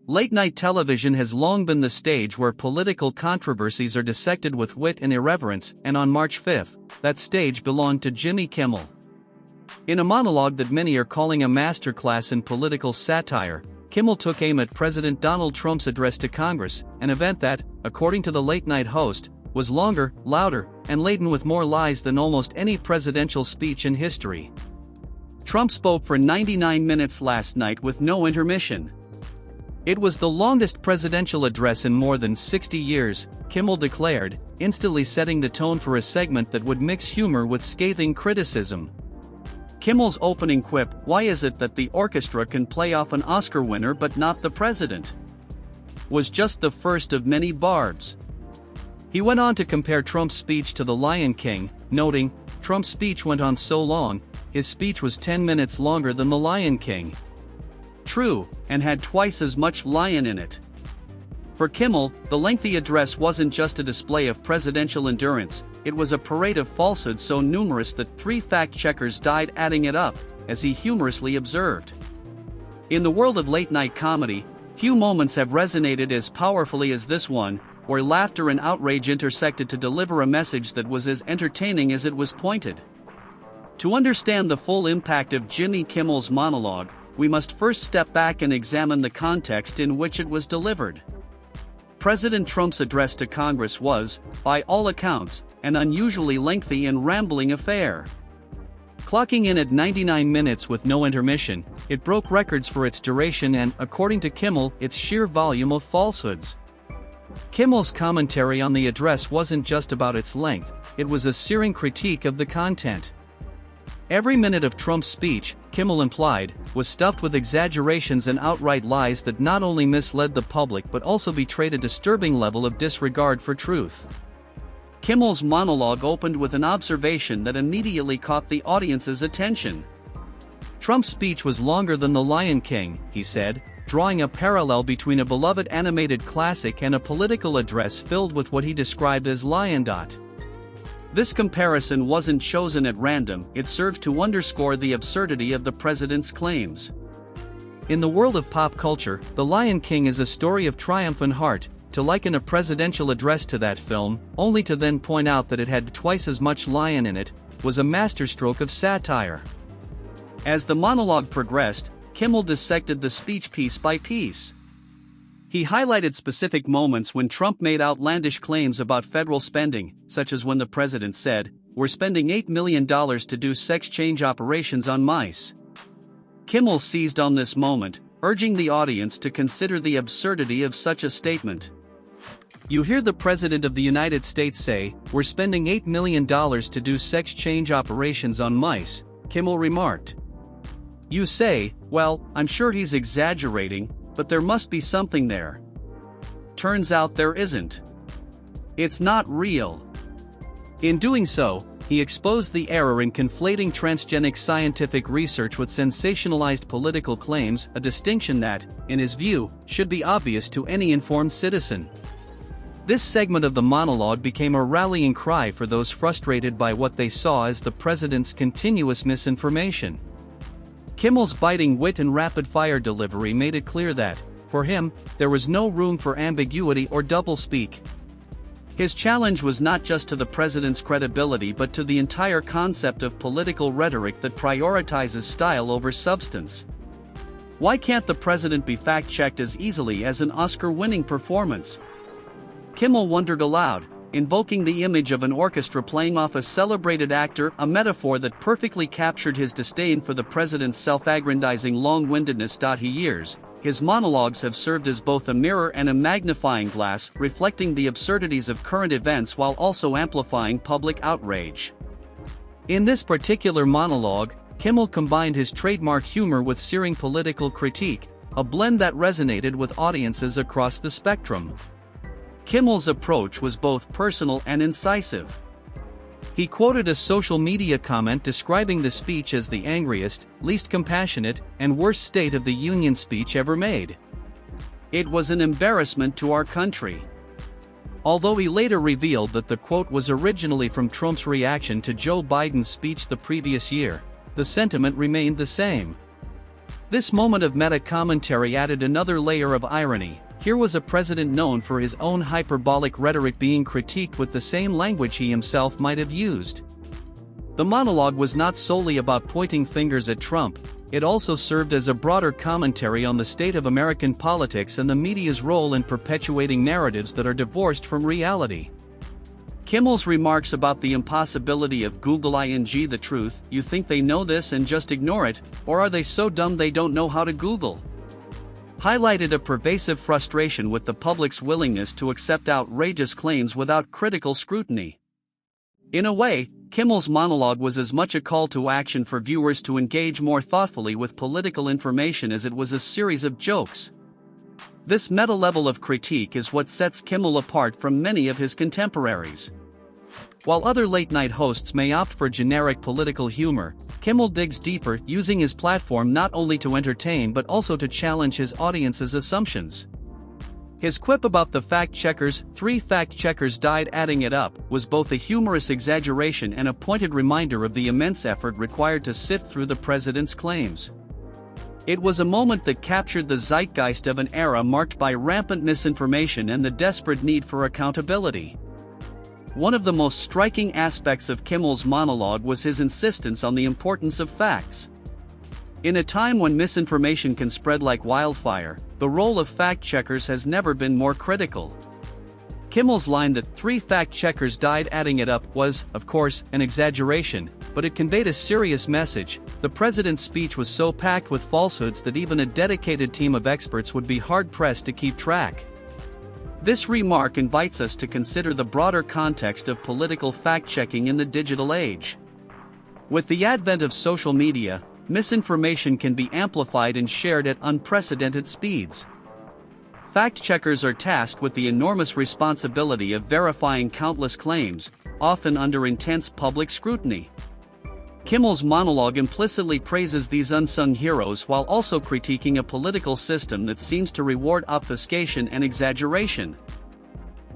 Late-night television has long been the stage where political controversies are dissected with wit and irreverence, and on March 5, that stage belonged to Jimmy Kimmel. In a monologue that many are calling a masterclass in political satire, Kimmel took aim at President Donald Trump's address to Congress, an event that, according to the late-night host, was longer, louder, and laden with more lies than almost any presidential speech in history. Trump spoke for 99 minutes last night with no intermission. It was the longest presidential address in more than 60 years, Kimmel declared, instantly setting the tone for a segment that would mix humor with scathing criticism. Kimmel's opening quip, "Why is it that the orchestra can play off an Oscar winner but not the president?" was just the first of many barbs. He went on to compare Trump's speech to the Lion King, noting, "Trump's speech went on so long, his speech was 10 minutes longer than the Lion King." True, and had twice as much lion in it. For Kimmel, the lengthy address wasn't just a display of presidential endurance, it was a parade of falsehoods so numerous that 3 fact-checkers died adding it up, as he humorously observed. In the world of late-night comedy, few moments have resonated as powerfully as this one, where laughter and outrage intersected to deliver a message that was as entertaining as it was pointed. To understand the full impact of Jimmy Kimmel's monologue, we must first step back and examine the context in which it was delivered. President Trump's address to Congress was, by all accounts, an unusually lengthy and rambling affair. Clocking in at 99 minutes with no intermission, it broke records for its duration and, according to Kimmel, its sheer volume of falsehoods. Kimmel's commentary on the address wasn't just about its length, it was a searing critique of the content. Every minute of Trump's speech, Kimmel implied, was stuffed with exaggerations and outright lies that not only misled the public but also betrayed a disturbing level of disregard for truth. Kimmel's monologue opened with an observation that immediately caught the audience's attention. Trump's speech was longer than The Lion King, he said, drawing a parallel between a beloved animated classic and a political address filled with what he described as lion. This comparison wasn't chosen at random, it served to underscore the absurdity of the president's claims. In the world of pop culture, The Lion King is a story of triumph and heart. To liken a presidential address to that film, only to then point out that it had twice as much lion in it, was a masterstroke of satire. As the monologue progressed, Kimmel dissected the speech piece by piece. He highlighted specific moments when Trump made outlandish claims about federal spending, such as when the president said, "We're spending $8 million to do sex change operations on mice." Kimmel seized on this moment, urging the audience to consider the absurdity of such a statement. "You hear the President of the United States say, 'We're spending $8 million to do sex change operations on mice,'" Kimmel remarked. "You say, 'Well, I'm sure he's exaggerating, but there must be something there.' Turns out there isn't. It's not real." In doing so, he exposed the error in conflating transgenic scientific research with sensationalized political claims, a distinction that, in his view, should be obvious to any informed citizen. This segment of the monologue became a rallying cry for those frustrated by what they saw as the president's continuous misinformation. Kimmel's biting wit and rapid-fire delivery made it clear that, for him, there was no room for ambiguity or doublespeak. His challenge was not just to the president's credibility but to the entire concept of political rhetoric that prioritizes style over substance. Why can't the president be fact-checked as easily as an Oscar-winning performance? Kimmel wondered aloud, invoking the image of an orchestra playing off a celebrated actor, a metaphor that perfectly captured his disdain for the president's self-aggrandizing long-windedness. His monologues have served as both a mirror and a magnifying glass, reflecting the absurdities of current events while also amplifying public outrage. In this particular monologue, Kimmel combined his trademark humor with searing political critique, a blend that resonated with audiences across the spectrum. Kimmel's approach was both personal and incisive. He quoted a social media comment describing the speech as the angriest, least compassionate, and worst State of the Union speech ever made. "It was an embarrassment to our country." Although he later revealed that the quote was originally from Trump's reaction to Joe Biden's speech the previous year, the sentiment remained the same. This moment of meta-commentary added another layer of irony. Here was a president known for his own hyperbolic rhetoric being critiqued with the same language he himself might have used. The monologue was not solely about pointing fingers at Trump, it also served as a broader commentary on the state of American politics and the media's role in perpetuating narratives that are divorced from reality. Kimmel's remarks about the impossibility of Googling the truth, you think they know this and just ignore it, or are they so dumb they don't know how to Google? Highlighted a pervasive frustration with the public's willingness to accept outrageous claims without critical scrutiny. In a way, Kimmel's monologue was as much a call to action for viewers to engage more thoughtfully with political information as it was a series of jokes. This meta level of critique is what sets Kimmel apart from many of his contemporaries. While other late-night hosts may opt for generic political humor, Kimmel digs deeper, using his platform not only to entertain but also to challenge his audience's assumptions. His quip about the fact-checkers, 3 fact-checkers died adding it up, was both a humorous exaggeration and a pointed reminder of the immense effort required to sift through the president's claims. It was a moment that captured the zeitgeist of an era marked by rampant misinformation and the desperate need for accountability. One of the most striking aspects of Kimmel's monologue was his insistence on the importance of facts. In a time when misinformation can spread like wildfire, the role of fact-checkers has never been more critical. Kimmel's line that 3 fact-checkers died adding it up was, of course, an exaggeration, but it conveyed a serious message. The president's speech was so packed with falsehoods that even a dedicated team of experts would be hard-pressed to keep track. This remark invites us to consider the broader context of political fact-checking in the digital age. With the advent of social media, misinformation can be amplified and shared at unprecedented speeds. Fact-checkers are tasked with the enormous responsibility of verifying countless claims, often under intense public scrutiny. Kimmel's monologue implicitly praises these unsung heroes while also critiquing a political system that seems to reward obfuscation and exaggeration.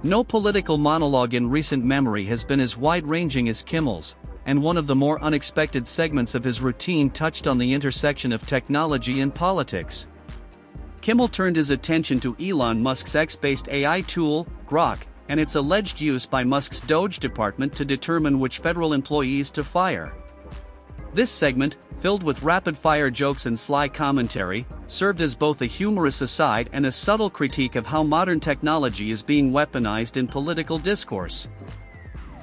No political monologue in recent memory has been as wide-ranging as Kimmel's, and one of the more unexpected segments of his routine touched on the intersection of technology and politics. Kimmel turned his attention to Elon Musk's X-based AI tool, Grok, and its alleged use by Musk's Doge department to determine which federal employees to fire. This segment, filled with rapid-fire jokes and sly commentary, served as both a humorous aside and a subtle critique of how modern technology is being weaponized in political discourse.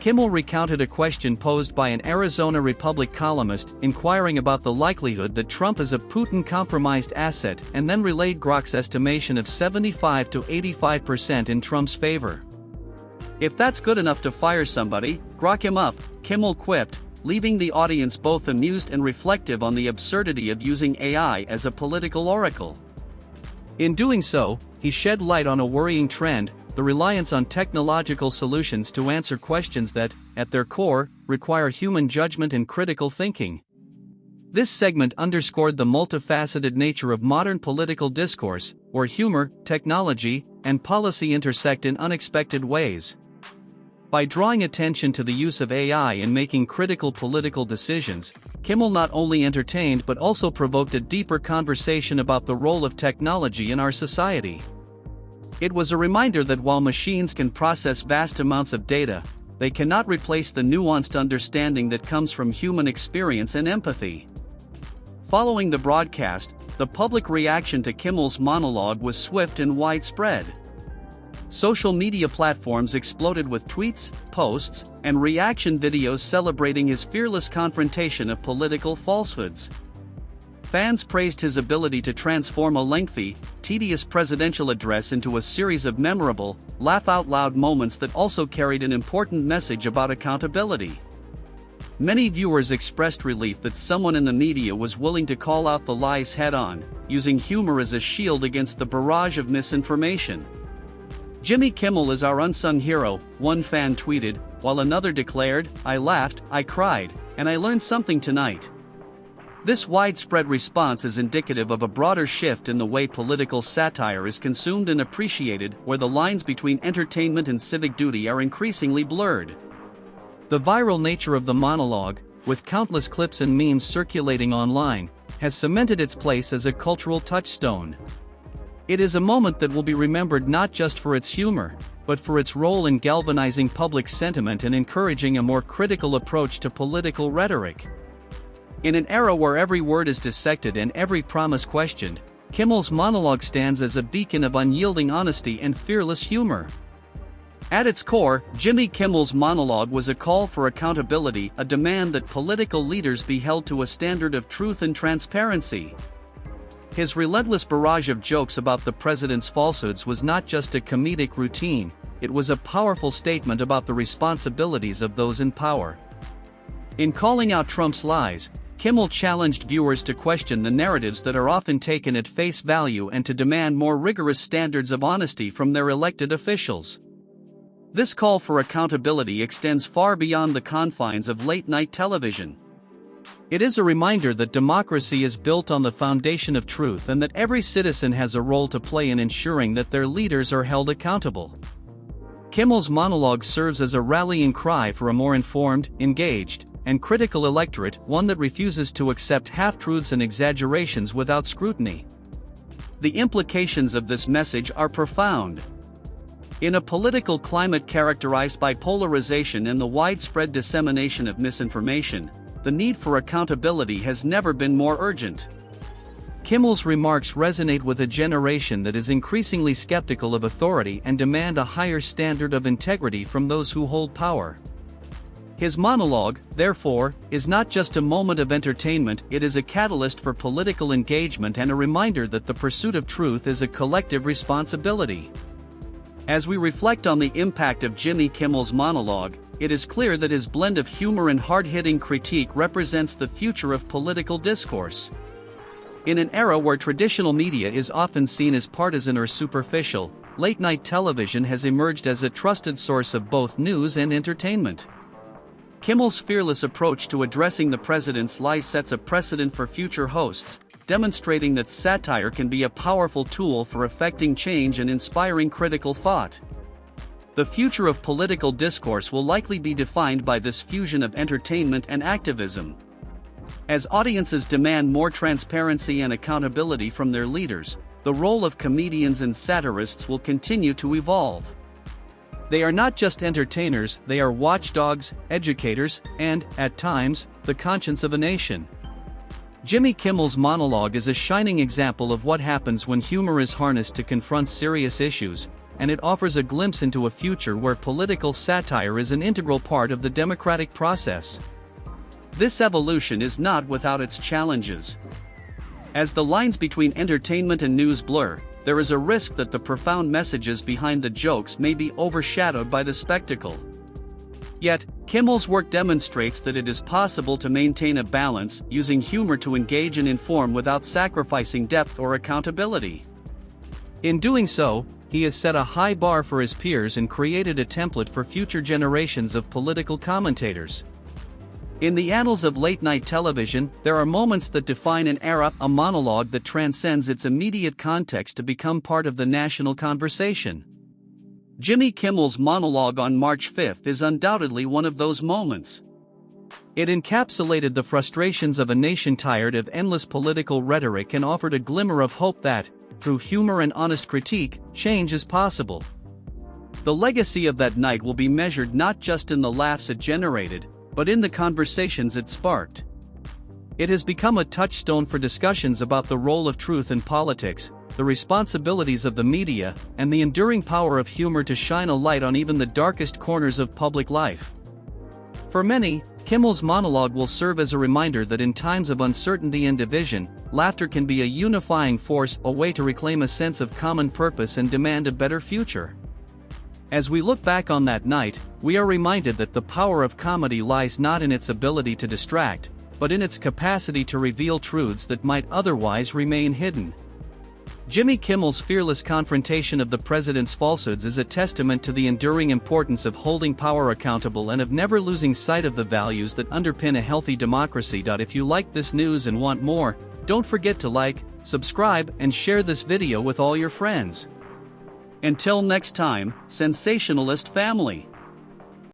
Kimmel recounted a question posed by an Arizona Republic columnist inquiring about the likelihood that Trump is a Putin-compromised asset and then relayed Grok's estimation of 75 to 85% in Trump's favor. "If that's good enough to fire somebody, Grok him up," Kimmel quipped, leaving the audience both amused and reflective on the absurdity of using AI as a political oracle. In doing so, he shed light on a worrying trend: the reliance on technological solutions to answer questions that, at their core, require human judgment and critical thinking. This segment underscored the multifaceted nature of modern political discourse, where humor, technology, and policy intersect in unexpected ways. By drawing attention to the use of AI in making critical political decisions, Kimmel not only entertained but also provoked a deeper conversation about the role of technology in our society. It was a reminder that while machines can process vast amounts of data, they cannot replace the nuanced understanding that comes from human experience and empathy. Following the broadcast, the public reaction to Kimmel's monologue was swift and widespread. Social media platforms exploded with tweets, posts, and reaction videos celebrating his fearless confrontation of political falsehoods. Fans praised his ability to transform a lengthy, tedious presidential address into a series of memorable, laugh-out-loud moments that also carried an important message about accountability. Many viewers expressed relief that someone in the media was willing to call out the lies head-on, using humor as a shield against the barrage of misinformation. "Jimmy Kimmel is our unsung hero," one fan tweeted, while another declared, "I laughed, I cried, and I learned something tonight." This widespread response is indicative of a broader shift in the way political satire is consumed and appreciated, where the lines between entertainment and civic duty are increasingly blurred. The viral nature of the monologue, with countless clips and memes circulating online, has cemented its place as a cultural touchstone. It is a moment that will be remembered not just for its humor, but for its role in galvanizing public sentiment and encouraging a more critical approach to political rhetoric. In an era where every word is dissected and every promise questioned, Kimmel's monologue stands as a beacon of unyielding honesty and fearless humor. At its core, Jimmy Kimmel's monologue was a call for accountability, a demand that political leaders be held to a standard of truth and transparency. His relentless barrage of jokes about the president's falsehoods was not just a comedic routine, it was a powerful statement about the responsibilities of those in power. In calling out Trump's lies, Kimmel challenged viewers to question the narratives that are often taken at face value and to demand more rigorous standards of honesty from their elected officials. This call for accountability extends far beyond the confines of late-night television. It is a reminder that democracy is built on the foundation of truth and that every citizen has a role to play in ensuring that their leaders are held accountable. Kimmel's monologue serves as a rallying cry for a more informed, engaged, and critical electorate, one that refuses to accept half-truths and exaggerations without scrutiny. The implications of this message are profound. In a political climate characterized by polarization and the widespread dissemination of misinformation, the need for accountability has never been more urgent. Kimmel's remarks resonate with a generation that is increasingly skeptical of authority and demand a higher standard of integrity from those who hold power. His monologue, therefore, is not just a moment of entertainment, it is a catalyst for political engagement and a reminder that the pursuit of truth is a collective responsibility. As we reflect on the impact of Jimmy Kimmel's monologue, it is clear that his blend of humor and hard-hitting critique represents the future of political discourse. In an era where traditional media is often seen as partisan or superficial, late-night television has emerged as a trusted source of both news and entertainment. Kimmel's fearless approach to addressing the president's lies sets a precedent for future hosts, demonstrating that satire can be a powerful tool for effecting change and inspiring critical thought. The future of political discourse will likely be defined by this fusion of entertainment and activism. As audiences demand more transparency and accountability from their leaders, the role of comedians and satirists will continue to evolve. They are not just entertainers, they are watchdogs, educators, and, at times, the conscience of a nation. Jimmy Kimmel's monologue is a shining example of what happens when humor is harnessed to confront serious issues, and it offers a glimpse into a future where political satire is an integral part of the democratic process. This evolution is not without its challenges. As the lines between entertainment and news blur, there is a risk that the profound messages behind the jokes may be overshadowed by the spectacle. Yet, Kimmel's work demonstrates that it is possible to maintain a balance, using humor to engage and inform without sacrificing depth or accountability. In doing so, he has set a high bar for his peers and created a template for future generations of political commentators. In the annals of late-night television, there are moments that define an era, a monologue that transcends its immediate context to become part of the national conversation. Jimmy Kimmel's monologue on March 5 is undoubtedly one of those moments. It encapsulated the frustrations of a nation tired of endless political rhetoric and offered a glimmer of hope that, through humor and honest critique, change is possible. The legacy of that night will be measured not just in the laughs it generated, but in the conversations it sparked. It has become a touchstone for discussions about the role of truth in politics, the responsibilities of the media, and the enduring power of humor to shine a light on even the darkest corners of public life. For many, Kimmel's monologue will serve as a reminder that in times of uncertainty and division, laughter can be a unifying force, a way to reclaim a sense of common purpose and demand a better future. As we look back on that night, we are reminded that the power of comedy lies not in its ability to distract, but in its capacity to reveal truths that might otherwise remain hidden. Jimmy Kimmel's fearless confrontation of the president's falsehoods is a testament to the enduring importance of holding power accountable and of never losing sight of the values that underpin a healthy democracy. If you like this news and want more, don't forget to like, subscribe, and share this video with all your friends. Until next time, sensationalist family.